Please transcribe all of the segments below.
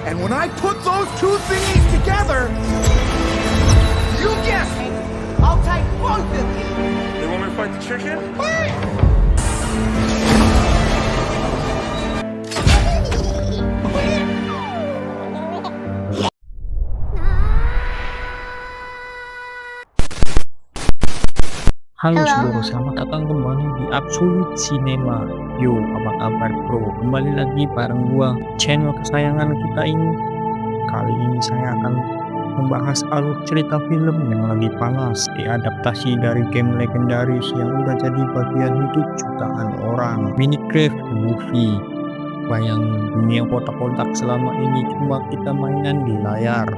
And when I put those two thingies together, you guessed it, I'll take both of you. You want me to fight the chicken? Halo seluruh, selamat datang kembali di Absolute Cinema. Yo, apa kabar bro? Kembali lagi bareng gua, channel kesayangan kita ini. Kali ini saya akan membahas alur cerita film yang lagi panas, diadaptasi dari game legendaris yang udah jadi bagian hidup jutaan orang, Minecraft The Movie. Bayangin, dunia kotak-kotak selama ini cuma kita mainan di layar,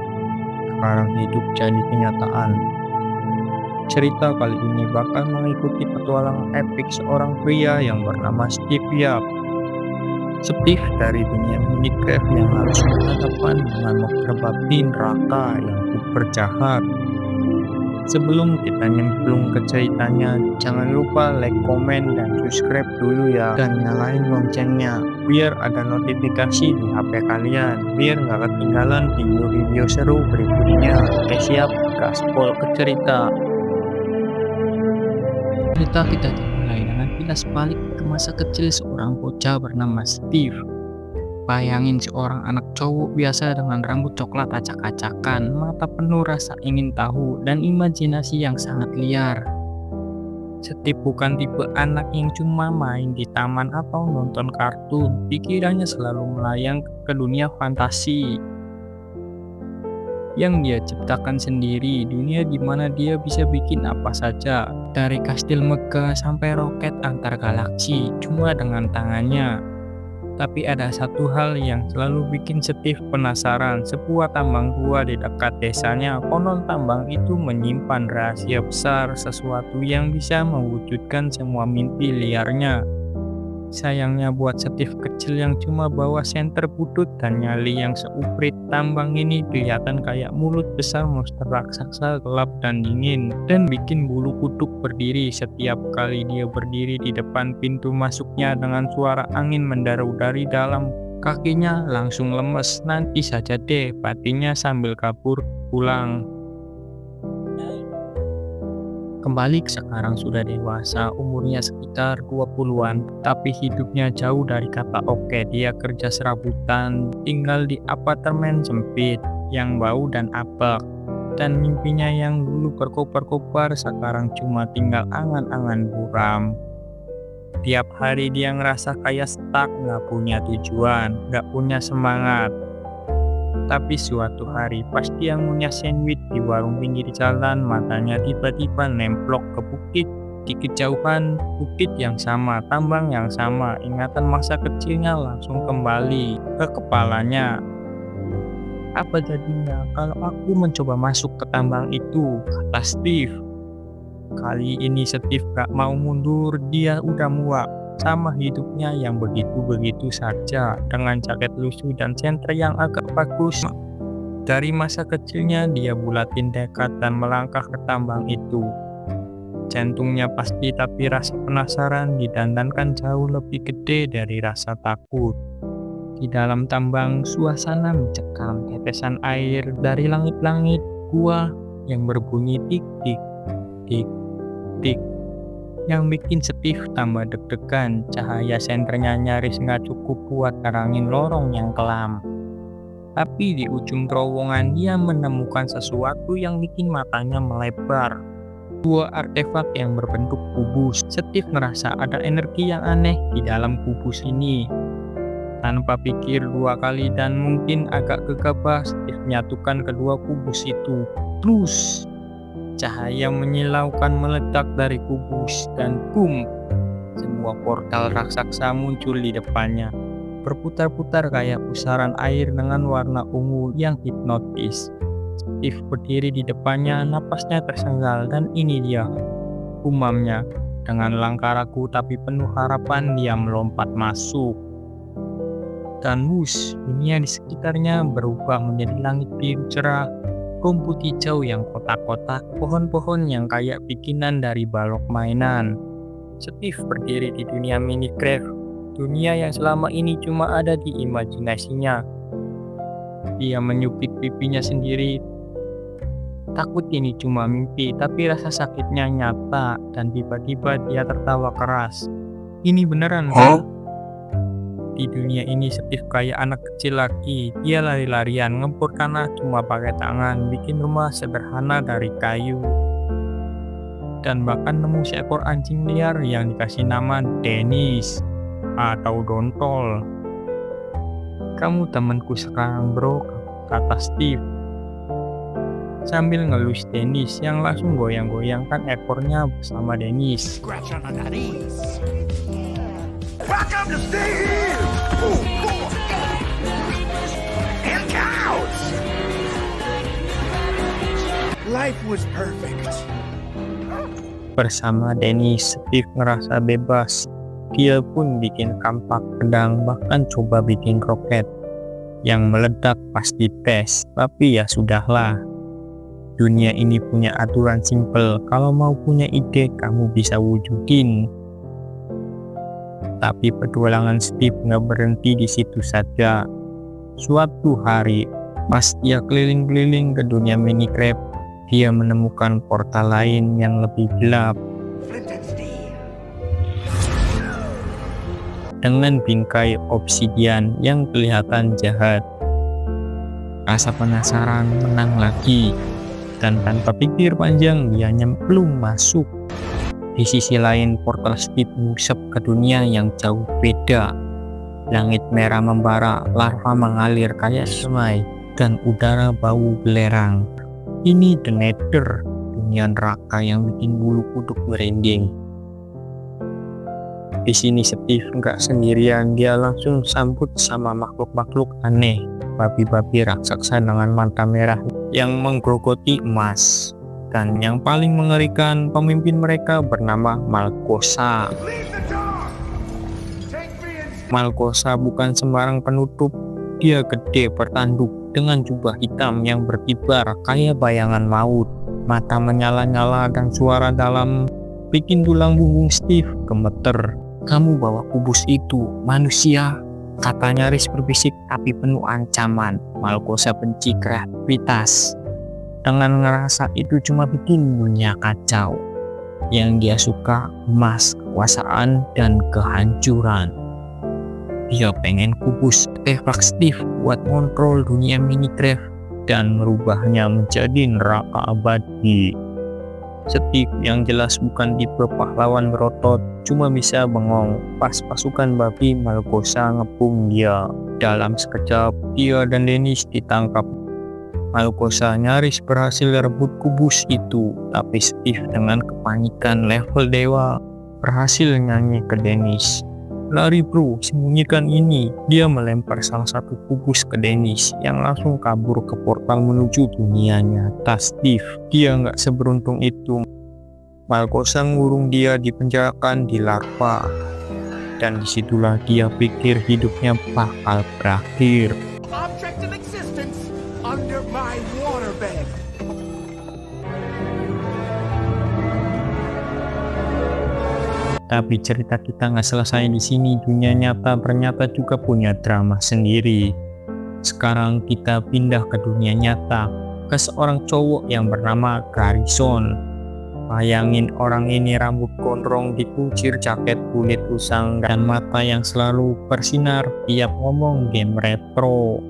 sekarang hidup jadi kenyataan. Cerita kali ini bakal mengikuti petualangan epik seorang pria yang bernama Steve Yap. Steve dari dunia Minecraft yang harus berhadapan dengan monster neraka yang super jahat. Sebelum kita nyemplung ke ceritanya, jangan lupa like, komen, dan subscribe dulu ya. Dan nyalain loncengnya, biar ada notifikasi di HP kalian, biar nggak ketinggalan video-video seru berikutnya. Oke siap, gaspol ke cerita. Cerita kita dimulai dengan kilas balik ke masa kecil seorang bocah bernama Steve. Bayangin seorang anak cowok biasa dengan rambut coklat acak-acakan, mata penuh rasa ingin tahu, dan imajinasi yang sangat liar. Steve bukan tipe anak yang cuma main di taman atau nonton kartun, pikirannya selalu melayang ke dunia fantasi yang dia ciptakan sendiri, dunia di mana dia bisa bikin apa saja, dari kastil megah sampai roket antar galaksi cuma dengan tangannya. Tapi ada satu hal yang selalu bikin Steve penasaran, sebuah tambang tua di dekat desanya. Konon tambang itu menyimpan rahasia besar, sesuatu yang bisa mewujudkan semua mimpi liarnya. Sayangnya buat Steve kecil yang cuma bawa senter butut dan nyali yang seuprit, tambang ini kelihatan kayak mulut besar monster raksasa gelap dan dingin, dan bikin bulu kuduk berdiri setiap kali dia berdiri di depan pintu masuknya. Dengan suara angin mendaru dari dalam, kakinya langsung lemes. Nanti saja deh, batinnya sambil kabur pulang. Kembali sekarang sudah dewasa, umurnya sekitar 20-an, tapi hidupnya jauh dari kata oke. Dia kerja serabutan, tinggal di apartemen sempit yang bau dan apek, dan mimpinya yang dulu berkobar-kobar sekarang cuma tinggal angan-angan buram. Tiap hari dia ngerasa kayak stuck, nggak punya tujuan, nggak punya semangat. Tapi suatu hari pas dia ngunyah sandwich di warung pinggir jalan, matanya tiba-tiba nemplok ke bukit. Di kejauhan, bukit yang sama, tambang yang sama, ingatan masa kecilnya langsung kembali ke kepalanya. Apa jadinya kalau aku mencoba masuk ke tambang itu, kata Steve. Kali ini Steve gak mau mundur, dia udah muak sama hidupnya yang begitu-begitu saja, dengan jaket lusuh dan senter yang agak bagus. Dari masa kecilnya dia bulatin tekad dan melangkah ke tambang itu. Jantungnya pasti, tapi rasa penasaran didandankan jauh lebih gede dari rasa takut. Di dalam tambang, suasana mencekam, tetesan air dari langit-langit gua yang berbunyi tik tik tik tik, yang bikin Steve tambah deg-degan. Cahaya senternya nyaris nggak cukup buat terangin lorong yang kelam. Tapi di ujung terowongan dia menemukan sesuatu yang bikin matanya melebar. Dua artefak yang berbentuk kubus. Steve ngerasa ada energi yang aneh di dalam kubus ini. Tanpa pikir dua kali dan mungkin agak gegabah, Steve menyatukan kedua kubus itu. Terus cahaya menyilaukan meledak dari kubus, dan boom, sebuah portal raksasa muncul di depannya, berputar-putar kayak pusaran air dengan warna ungu yang hipnotis. Steve berdiri di depannya, napasnya tersenggal, dan ini dia, gumamnya. Dengan langkah ragu tapi penuh harapan, dia melompat masuk. Dan wush, dunia di sekitarnya berubah menjadi langit biru cerah, rumput hijau yang kotak-kotak, pohon-pohon yang kayak bikinan dari balok mainan. Steve berdiri di dunia Minecraft, dunia yang selama ini cuma ada di imajinasinya. Dia menyupit pipinya sendiri. Takut ini cuma mimpi, tapi rasa sakitnya nyata dan tiba-tiba dia tertawa keras. Ini beneran kan? Di dunia ini Steve kayak anak kecil lagi. Dia lari-larian, ngepur tanah cuma pakai tangan, bikin rumah sederhana dari kayu. Dan bahkan nemu seekor anjing liar yang dikasih nama Dennis atau Dontol. Kamu temanku sekarang bro, kata Steve sambil ngelus Dennis yang langsung goyang-goyangkan ekornya bersama Dennis. Scratch on that ease. Welcome to Steve! And cows! Life was perfect. Bersama Dennis, Steve ngerasa bebas. Dia pun bikin kampak pedang, bahkan coba bikin roket yang meledak pas dites. Tapi ya sudahlah. Dunia ini punya aturan simpel, kalau mau punya ide kamu bisa wujudin. Tapi petualangan Steve nggak berhenti di situ saja. Suatu hari, pas dia keliling-keliling ke dunia Minecraft, dia menemukan portal lain yang lebih gelap Flint and steel. dengan bingkai obsidian yang kelihatan jahat. Rasa penasaran menang lagi. Dan tanpa pikir panjang dia nyemplung masuk. Di sisi lain portal Steve ngusap ke dunia yang jauh beda. Langit merah membara, larva mengalir kayak semai, dan udara bau belerang. Ini The Nether, dunia neraka yang bikin bulu kuduk merinding. Di sini Steve nggak sendirian, dia langsung sambut sama makhluk-makhluk aneh. Babi-babi raksasa dengan mata merah yang menggerogoti emas. Dan yang paling mengerikan, pemimpin mereka bernama Malkosa. Leave the door! Take me and Malkosa bukan sembarang penutup. Dia gede bertanduk dengan jubah hitam yang berkibar kayak bayangan maut. Mata menyala-nyala dan suara dalam bikin tulang punggung Steve gemeter. Kamu bawa kubus itu, manusia? Kata nyaris berbisik tapi penuh ancaman. Malkosa benci kreativitas. Dengan ngerasa itu cuma bikin dunia kacau. Yang dia suka emas, kekuasaan, dan kehancuran. Dia pengen kubus artefak Steve buat kontrol dunia Minecraft dan merubahnya menjadi neraka abadi. Steve yang jelas bukan tipe pahlawan berotot, cuma bisa bengong pas pasukan babi Malkosa ngepung dia. Dalam sekejap, dia dan Dennis ditangkap. Malkosa nyaris berhasil rebut kubus itu, tapi Steve dengan kepanikan level dewa berhasil nyanyi ke Dennis. Lari bro, sembunyikan ini. Dia melempar salah satu kubus ke Dennis yang langsung kabur ke portal menuju dunia nyata Steve. Dia nggak seberuntung itu. Malkosa ngurung dia dipenjarakan di larva. Dan disitulah dia pikir hidupnya bakal berakhir. object of existence under my waterbed. Tapi cerita kita nggak selesai di sini. Dunia nyata ternyata juga punya drama sendiri. Sekarang kita pindah ke dunia nyata, ke seorang cowok yang bernama Garrison. Bayangin orang ini rambut gondrong, dikuncir jaket kulit usang, dan mata yang selalu bersinar tiap ngomong game retro.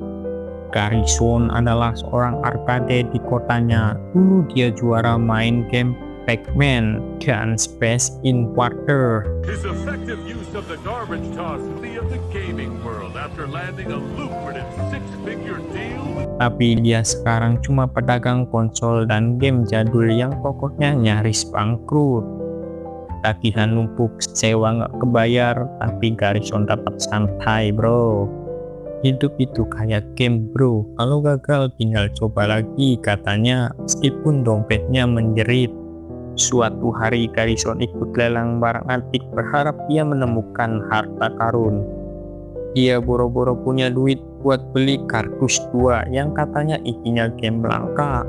Garrison adalah seorang arcade di kotanya. Dulu dia juara main game Pac-Man dan Space Invader. His effective use of the garbage toss of the gaming world after landing a lucrative six-figure deal. Tapi dia sekarang cuma pedagang konsol dan game jadul yang pokoknya nyaris bangkrut. Tagihan numpuk, sewa nggak kebayar, tapi Garrison tetap santai bro. Hidup itu kayak game bro, kalau gagal tinggal coba lagi katanya, meskipun dompetnya menjerit. Suatu hari Garrison ikut lelang barang antik berharap dia menemukan harta karun. Dia boro-boro punya duit buat beli kardus 2 yang katanya isinya game langka.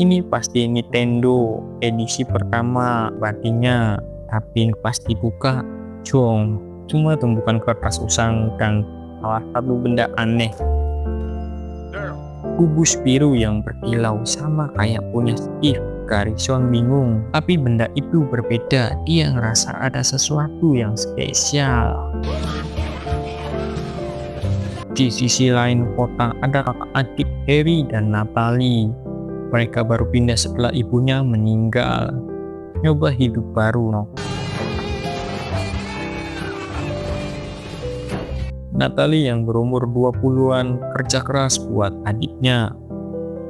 Ini pasti Nintendo edisi pertama batinya, tapi pas dibuka, jong, cuma tumpukan kertas usang dan salah satu benda aneh. kubus biru yang berkilau sama kayak punya Steve. Garrison bingung, tapi benda itu berbeda. Dia ngerasa ada sesuatu yang spesial. Di sisi lain kota ada kakak adik Harry dan Natalie. Mereka baru pindah setelah ibunya meninggal. Nyoba hidup baru, no. Natalie yang berumur 20-an kerja keras buat adiknya.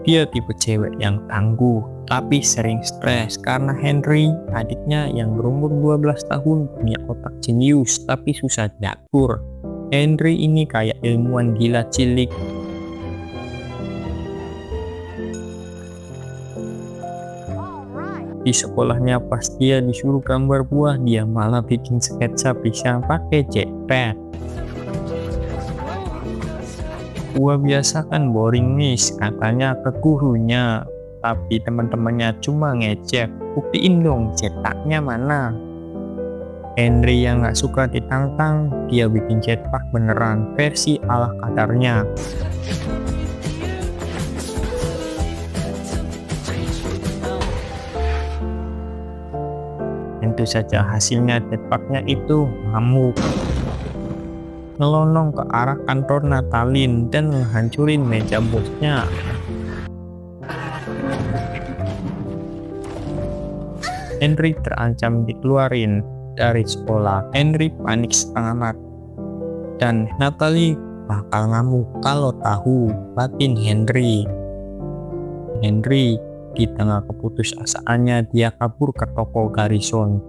Dia tipe cewek yang tangguh, tapi sering stres karena Henry, adiknya yang berumur 12 tahun, punya otak jenius tapi susah diatur. Henry ini kayak ilmuwan gila cilik. Di sekolahnya pas dia disuruh gambar buah, dia malah bikin sketsa pisang pakai jetpack. Buah biasa kan boring miss, katanya ke gurunya. Tapi teman-temannya cuma ngecek, buktiin dong cetaknya mana. Henry yang gak suka ditantang, dia bikin jetpack beneran versi ala kadarnya. Tentu saja hasilnya jetpacknya itu ngamuk. Ngelonong ke arah kantor Natalie dan menghancurin meja bosnya. Henry terancam dikeluarin dari sekolah. Henry panik setengah mati. Dan Natalie bakal ngamuk kalau tahu batin Henry. Henry di tengah keputusasaannya dia kabur ke toko Garrison.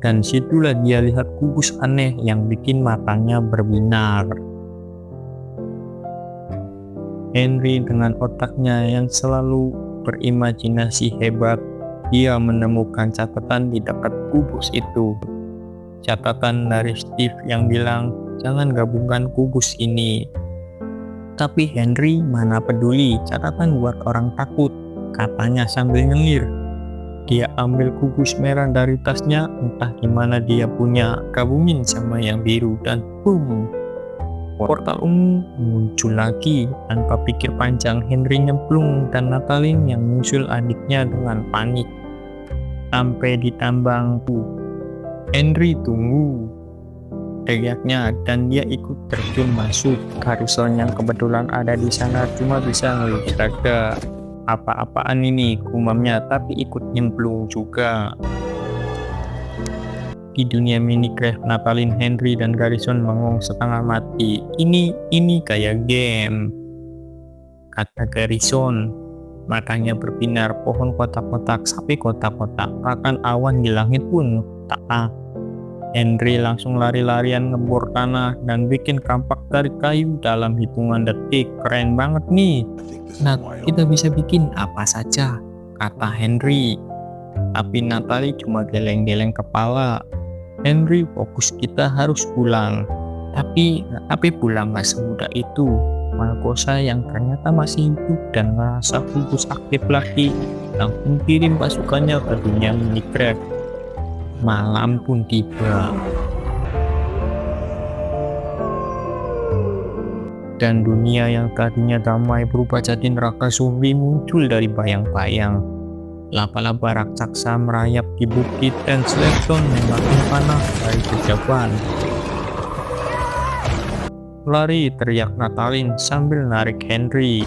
Dan situlah dia lihat kubus aneh yang bikin matanya berbinar. Henry dengan otaknya yang selalu berimajinasi hebat, dia menemukan catatan di dekat kubus itu. Catatan dari Steve yang bilang, jangan gabungkan kubus ini. Tapi Henry mana peduli, catatan buat orang takut, katanya sambil nyengir. Dia ambil kubus merah dari tasnya, entah gimana dia punya, gabungin sama yang biru dan boom, portal ungu muncul lagi. Tanpa pikir panjang, Henry nyemplung dan Natalie yang menyusul adiknya dengan panik. Sampai di tambang tuh, Henry tunggu, teriaknya, dan dia ikut terjun masuk. Garrison yang kebetulan ada di sana cuma bisa ngelihat saja. Apa-apaan ini, gumamnya, tapi ikut nyemplung juga. Di dunia Minecraft, Natalie, Henry, dan Garrison bengong setengah mati. Ini kayak game, kata Garrison. Matanya berbinar, pohon kotak-kotak, sapi kotak-kotak, bahkan awan di langit pun tak. Henry langsung lari-larian ngebor tanah dan bikin kampak dari kayu dalam hitungan detik. Keren banget nih. Nah, kita bisa bikin apa saja, kata Henry. Tapi Natalie cuma geleng-geleng kepala. Henry, fokus, kita harus pulang. Tapi pulang gak semudah itu. Malkosa yang ternyata masih hidup dan ngerasa kubus aktif lagi, langsung kirim pasukannya ke dunia Minecraft. Malam pun tiba. Dan dunia yang tadinya damai berubah jadi neraka zombie muncul dari bayang-bayang. Laba-laba raksasa merayap di bukit dan Slapstone makin panas dari kejauhan. Lari, teriak Natalie sambil narik Henry.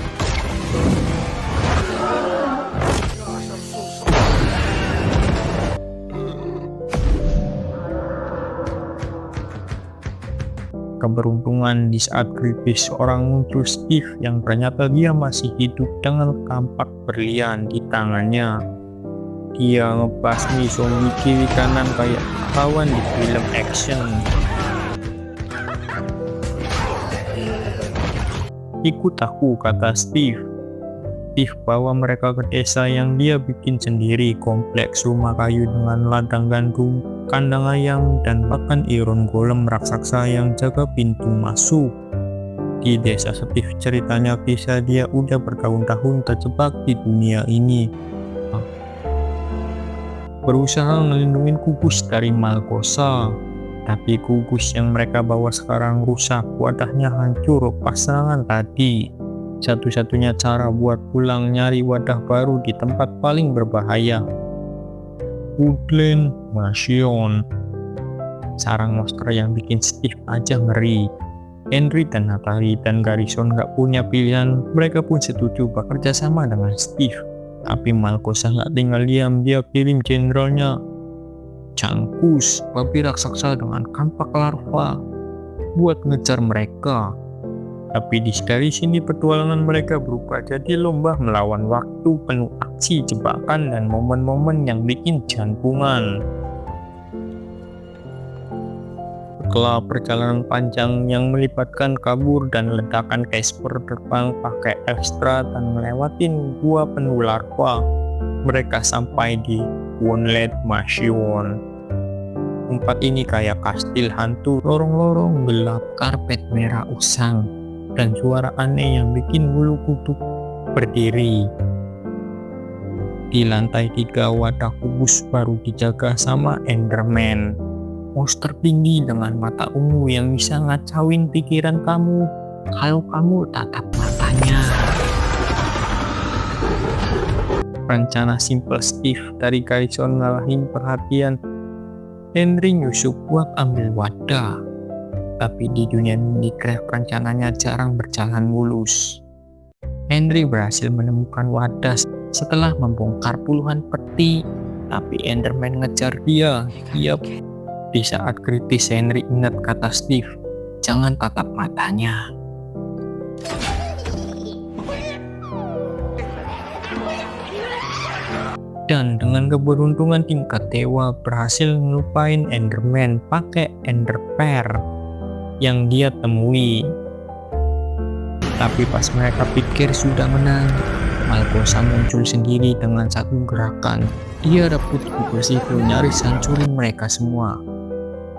Keberuntungan di saat kritis, seorang muncul Steve yang ternyata dia masih hidup dengan kampak berlian di tangannya. Dia ngebasmi zombie kiri kanan kayak pahlawan di film action. Ikut aku, kata Steve. Steve bawa mereka ke desa yang dia bikin sendiri, kompleks rumah kayu dengan ladang gandum, kandang ayam, dan bahkan iron golem raksasa yang jaga pintu masuk. Di desa Steve ceritanya kisah dia udah bertahun-tahun terjebak di dunia ini, berusaha ngelindungin kubus dari Malkosa. Tapi kubus yang mereka bawa sekarang rusak, wadahnya hancur, pasangan tadi. Satu-satunya cara buat pulang nyari wadah baru di tempat paling berbahaya. Woodland Mansion. Sarang monster yang bikin Steve aja ngeri. Henry dan Natalie dan Garrison gak punya pilihan, mereka pun setuju bekerja sama dengan Steve. Tapi Malkosa gak tinggal diam, dia kirim jenderalnya Changkus, babi raksasa dengan kampak larva, buat ngejar mereka. Tapi dari sini petualangan mereka berubah jadi lomba melawan waktu penuh aksi, jebakan, dan momen-momen yang bikin jantungan. Setelah perjalanan panjang yang melibatkan kabur dan ledakan Casper terbang pakai ekstra dan melewatin gua penuh larva, mereka sampai di Woodland Mansion. Tempat ini kayak kastil hantu, lorong-lorong gelap, karpet merah usang, dan suara aneh yang bikin bulu kuduk berdiri. Di lantai 3 wadah kubus baru dijaga sama Enderman. Monster tinggi dengan mata ungu yang bisa ngacauin pikiran kamu kalau kamu tatap matanya. Rencana simple Steve dari Garrison ngalahin perhatian Henry nyusup buat ambil wadah. Tapi di dunia Minecraft rencananya jarang berjalan mulus. Henry berhasil menemukan wadah setelah membongkar puluhan peti, tapi Enderman ngejar dia. Di saat kritis Henry ingat kata Steve, jangan tatap matanya. Dan dengan keberuntungan tingkat dewa berhasil ngelupain Enderman pakai Ender Pearl yang dia temui. Tapi pas mereka pikir sudah menang, Malkosa muncul sendiri dengan satu gerakan. Dia rebut kubus itu nyaris hancurin mereka semua.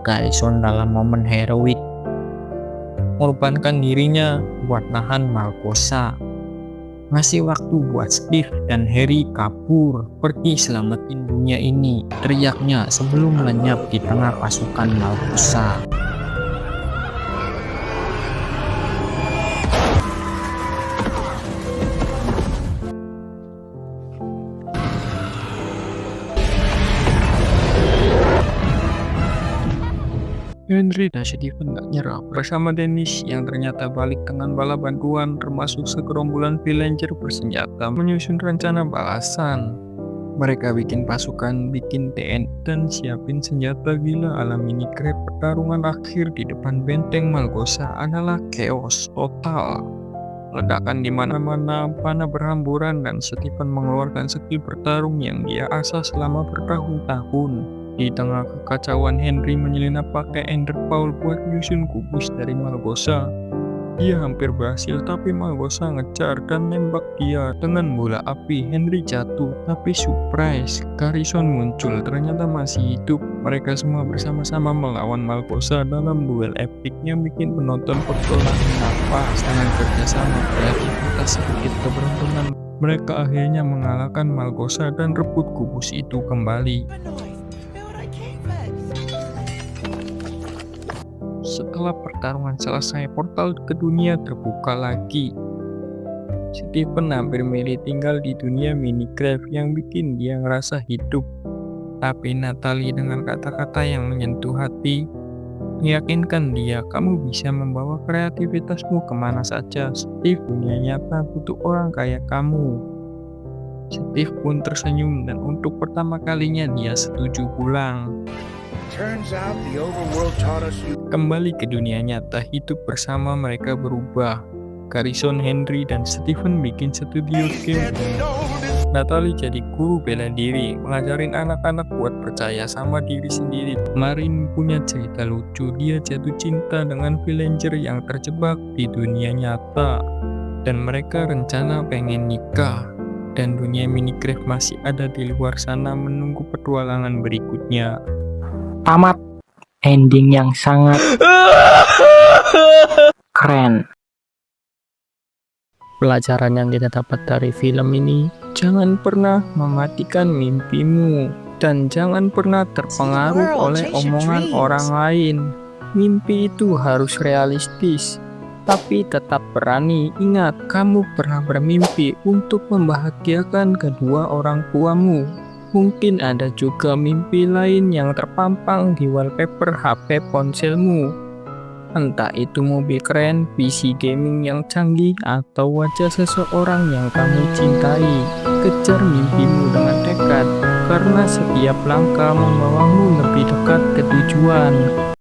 Garrison dalam momen heroik mengorbankan dirinya buat nahan Malkosa, ngasih waktu buat Steve dan Harry kabur, pergi selamatin dunia ini, teriaknya sebelum lenyap di tengah pasukan Malkosa. Henry dan Stephen gak nyerah bersama Dennis yang ternyata balik dengan bala bantuan, termasuk segerombolan villager bersenjata menyusun rencana balasan. Mereka bikin pasukan, bikin TNI, dan siapin senjata gila ala Minecraft. Pertarungan akhir di depan benteng Malkosa adalah chaos total. Ledakan di mana-mana, panah berhamburan, dan Stephen mengeluarkan skill bertarung yang dia asah selama bertahun-tahun. Di tengah kekacauan, Henry menyelinap pakai Ender Pearl buat nyusun kubus dari Malkosa. Dia hampir berhasil, tapi Malkosa ngejar dan nembak dia dengan bola api. Henry jatuh, tapi surprise, Garrison muncul, ternyata masih hidup. Mereka semua bersama-sama melawan Malkosa dalam duel epik yang bikin penonton pertolongan nafas. Dengan kerjasama, kreativitas, sedikit keberuntungan, mereka akhirnya mengalahkan Malkosa dan rebut kubus itu kembali. Setelah pertarungan selesai, portal ke dunia terbuka lagi. Stephen hampir milih tinggal di dunia Minecraft yang bikin dia ngerasa hidup. Tapi Natalie dengan kata-kata yang menyentuh hati, meyakinkan dia, kamu bisa membawa kreativitasmu kemana saja. Steve, dunia nyata butuh orang kayak kamu. Steve pun tersenyum dan untuk pertama kalinya dia setuju pulang. Kembali ke dunia nyata, hidup bersama mereka berubah. Garrison, Henry, dan Stephen bikin studio game. Natalie jadi guru bela diri, mengajarin anak-anak buat percaya sama diri sendiri. Marin punya cerita lucu, dia jatuh cinta dengan villager yang terjebak di dunia nyata. Dan mereka rencana pengen nikah. Dan dunia Minecraft masih ada di luar sana menunggu petualangan berikutnya. Tamat. Ending yang sangat keren. Pelajaran yang kita dapat dari film ini, jangan pernah mematikan mimpimu dan jangan pernah terpengaruh oleh omongan orang lain. Mimpi itu harus realistis, Tapi tetap berani. Ingat, kamu pernah bermimpi untuk membahagiakan kedua orang tuamu. Mungkin ada juga mimpi lain yang terpampang di wallpaper HP ponselmu. Entah itu mobil keren, PC gaming yang canggih, atau wajah seseorang yang kamu cintai. Kejar mimpimu dengan tekad, karena setiap langkah membawamu lebih dekat ke tujuan.